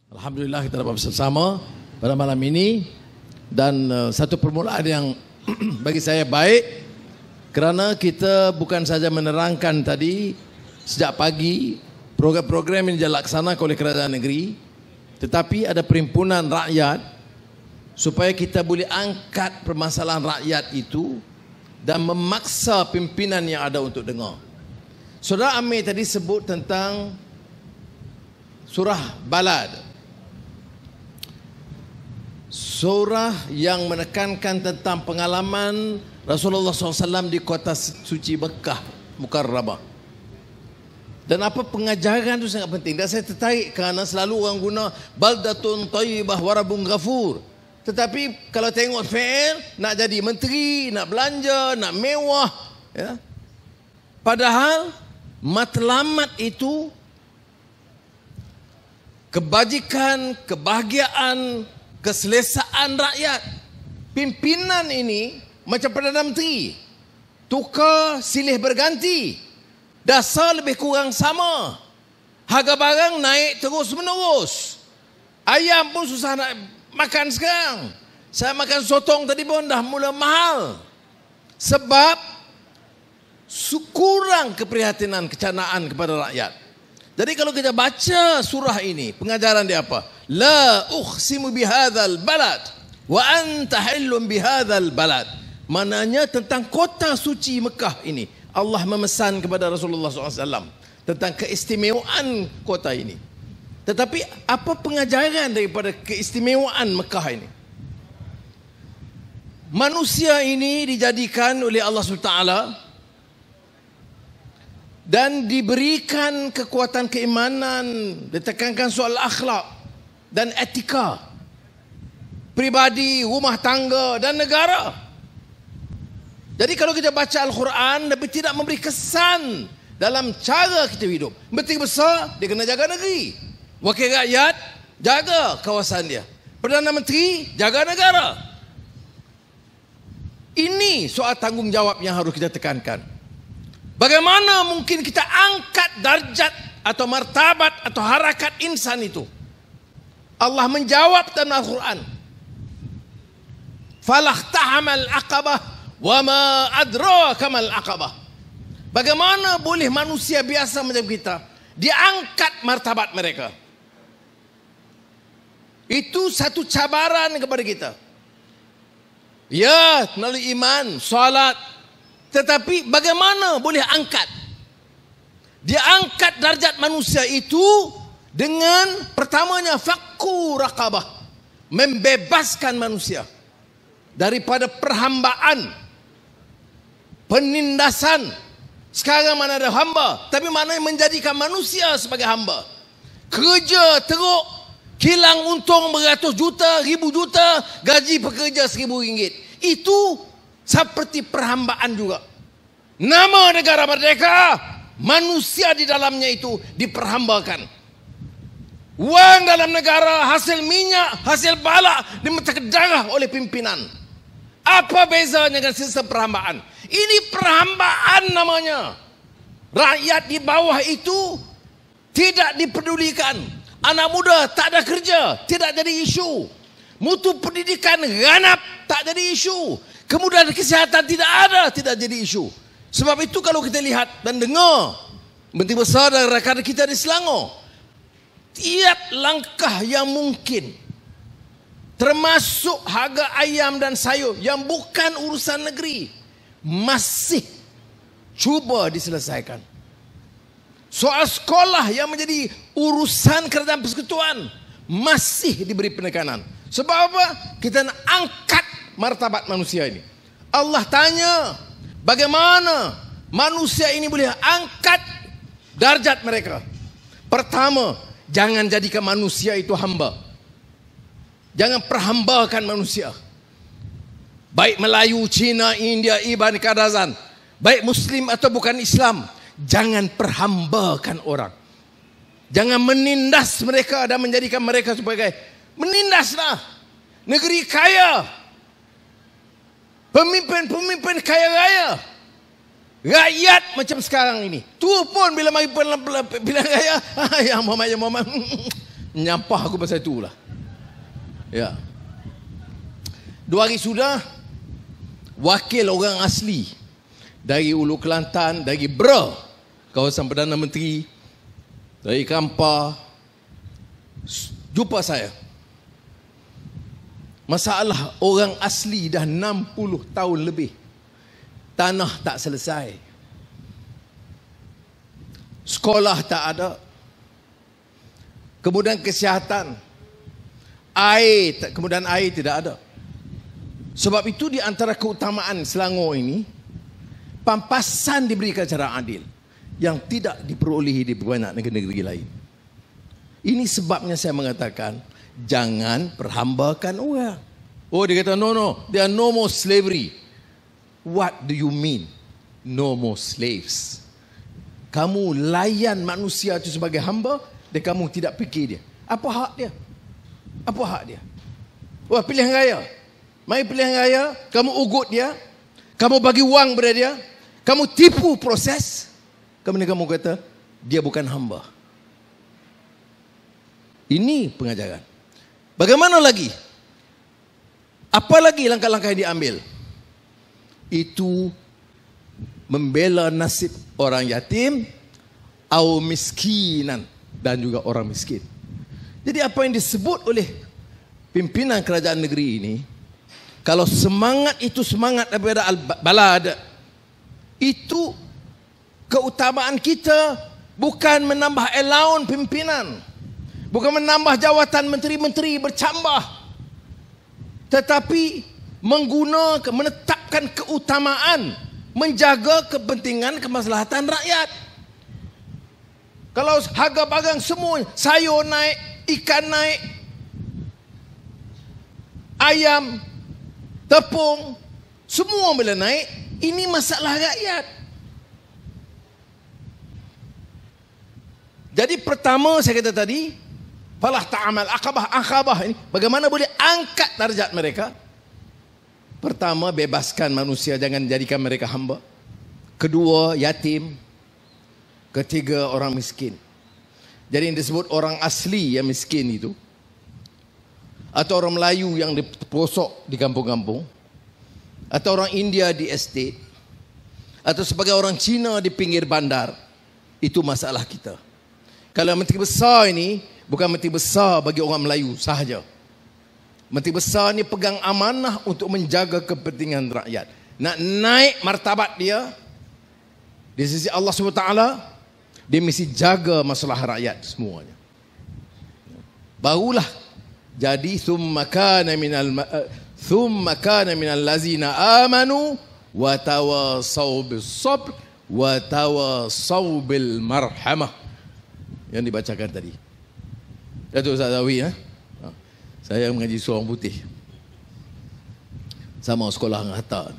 Alhamdulillah kita dapat bersama pada malam ini, dan satu permulaan yang bagi saya baik, kerana kita bukan saja menerangkan tadi sejak pagi program-program yang dilaksanakan oleh kerajaan negeri, tetapi ada perhimpunan rakyat supaya kita boleh angkat permasalahan rakyat itu dan memaksa pimpinan yang ada untuk dengar. Saudara Amir tadi sebut tentang surah Balad, surah yang menekankan tentang pengalaman Rasulullah SAW di kota suci Mekah Mukarramah. Dan apa pengajaran itu sangat penting. Dan saya tertarik kerana selalu orang guna baldatun tayyibah wa rabbun ghafur. Tetapi kalau tengok fi'il, nak jadi menteri, nak belanja, nak mewah, ya. Padahal matlamat itu kebajikan, kebahagiaan, keselesaan rakyat. Pimpinan ini macam Perdana Menteri, tukar silih berganti, dasar lebih kurang sama, harga barang naik terus menerus, ayam pun susah nak makan sekarang. Saya makan sotong tadi pun dah mula mahal, sebab kurang keprihatinan, kecanaan kepada rakyat. Jadi kalau kita baca surah ini, pengajaran dia apa? La uqsimu bihadzal balad wa anta hillum bihadzal balad. Maknanya tentang kota suci Mekah ini, Allah memesan kepada Rasulullah SAW tentang keistimewaan kota ini. Tetapi apa pengajaran daripada keistimewaan Mekah ini? Manusia ini dijadikan oleh Allah SWT dan diberikan kekuatan keimanan, ditekankan soal akhlak dan etika pribadi, rumah tangga dan negara. Jadi kalau kita baca Al-Quran tapi tidak memberi kesan dalam cara kita hidup, menteri besar dia kena jaga negeri, wakil rakyat jaga kawasan dia, Perdana Menteri jaga negara. Ini soal tanggungjawab yang harus kita tekankan. Bagaimana mungkin kita angkat darjat atau martabat atau harakat insan itu? Allah menjawab dalam Al-Quran, falaqtahamal aqabah wa ma adraka mal aqabah. Bagaimana boleh manusia biasa macam kita diangkat martabat mereka? Itu satu cabaran kepada kita. Ya, melalui iman, salat, tetapi bagaimana boleh angkat? Dia angkat darjat manusia itu dengan pertamanya fakku raqabah, membebaskan manusia daripada perhambaan, penindasan. Sekarang mana ada hamba, tapi mana yang menjadikan manusia sebagai hamba? Kerja teruk, kilang untung beratus juta, ribu juta, gaji pekerja RM1,000. Itu seperti perhambaan juga. Nama negara merdeka, manusia di dalamnya itu diperhambakan. Wang dalam negara, hasil minyak, hasil balak dimetak darah oleh pimpinan. Apa bezanya dengan sistem perhambaan? Ini perhambaan namanya. Rakyat di bawah itu tidak dipedulikan. Anak muda tak ada kerja, tidak jadi isu. Mutu pendidikan ganap, tak jadi isu. Kemudian kesihatan tidak ada, tidak jadi isu. Sebab itu kalau kita lihat dan dengar menteri besar dan rakan kita di Selangor, tiap langkah yang mungkin, termasuk harga ayam dan sayur yang bukan urusan negeri, masih cuba diselesaikan. Soal sekolah yang menjadi urusan kerajaan persekutuan masih diberi penekanan. Sebab apa? Kita nak angkat martabat manusia ini. Allah tanya, bagaimana manusia ini boleh angkat darjat mereka? Pertama, jangan jadikan manusia itu hamba. Jangan perhambakan manusia. Baik Melayu, Cina, India, Iban, Kadazan, baik Muslim atau bukan Islam, jangan perhambakan orang. Jangan menindas mereka dan menjadikan mereka sebagai, menindaslah negeri kaya, pemimpin-pemimpin kaya raya, rakyat macam sekarang ini. Tu pun bila mari bilang raya, ya Muhammad, Nyampah aku pasal itulah. Ya. 2 hari sudah, wakil orang asli dari Ulu Kelantan, dari Bra, kawasan Perdana Menteri, dari Kampar, jumpa saya. Masalah orang asli dah 60 tahun lebih. Tanah tak selesai. Sekolah tak ada. Kemudian kesihatan. Kemudian air tidak ada. Sebab itu di antara keutamaan Selangor ini, pampasan diberikan secara adil yang tidak diperolehi di banyak negeri-negeri lain. Ini sebabnya saya mengatakan jangan perhambakan orang. Oh, dia kata no, there are no more slavery. What do you mean? No more slaves. Kamu layan manusia itu sebagai hamba dan kamu tidak fikir dia. Apa hak dia? Apa hak dia? Wah, pilihan raya. Mari pilihan raya, kamu ugut dia, kamu bagi wang pada dia, kamu tipu proses, kemudian kamu kata dia bukan hamba. Ini pengajaran. Bagaimana lagi? Apa lagi langkah-langkah yang diambil? Itu membela nasib orang yatim atau miskinan dan juga orang miskin. Jadi apa yang disebut oleh pimpinan kerajaan negeri ini, kalau semangat itu semangat daripada al-balad, itu keutamaan kita bukan menambah allowance pimpinan, bukan menambah jawatan menteri-menteri bercambah, tetapi menetapkan keutamaan, menjaga kepentingan kemaslahatan rakyat. Kalau harga barang semua, sayur naik, ikan naik, ayam, tepung, semua bila naik, ini masalah rakyat. Jadi pertama saya kata tadi, falah ta'amal akabah ini, bagaimana boleh angkat darjat mereka? Pertama, bebaskan manusia, jangan jadikan mereka hamba. Kedua, yatim. Ketiga, orang miskin. Jadi yang disebut orang asli yang miskin itu, atau orang Melayu yang di pelosok di kampung-kampung, atau orang India di estate, atau sebagai orang Cina di pinggir bandar, itu masalah kita. Kalau menteri besar ini bukan menteri besar bagi orang Melayu sahaja. Menteri besar ni pegang amanah untuk menjaga kepentingan rakyat. Nak naik martabat dia di sisi Allah SWT, dia mesti jaga masalah rakyat semuanya. Barulah jadi thumma kana minal lazina amanu wa tawasaw bis sabr wa tawasaw bil marhamah, yang dibacakan tadi. Datuk Ustaz Zawi, saya mengaji seorang putih sama sekolah dengan Hatta.